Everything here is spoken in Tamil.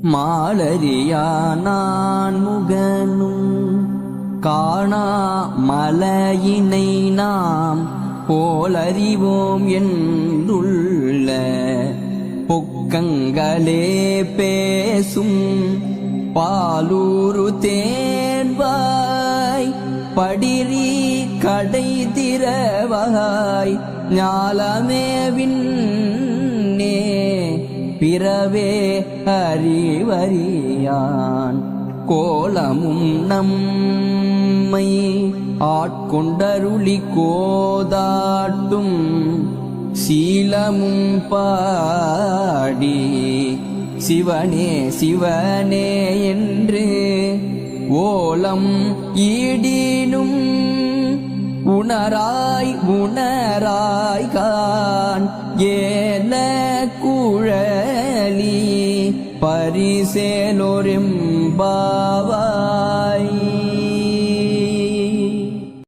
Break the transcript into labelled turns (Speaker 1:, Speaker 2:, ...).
Speaker 1: மாலரியா நான் முகனும் காணா மலையினை நாம் போலறிவோம் என்றுள்ள பொக்கங்களே பேசும் பாலூரு தேன்வாய் படிரி கடை திறவாய் ஞாலமேவின்னே பிறவே அறிவறியான் கோலமும் நம்மை ஆட்கொண்டருளி கோதாட்டும் சீலமும் பாடி சிவனே சிவனே என்று ஓலம் ஈடினும் உணராய் உணராய் கான் ஏல குழலி பரிசேலோரெம்பா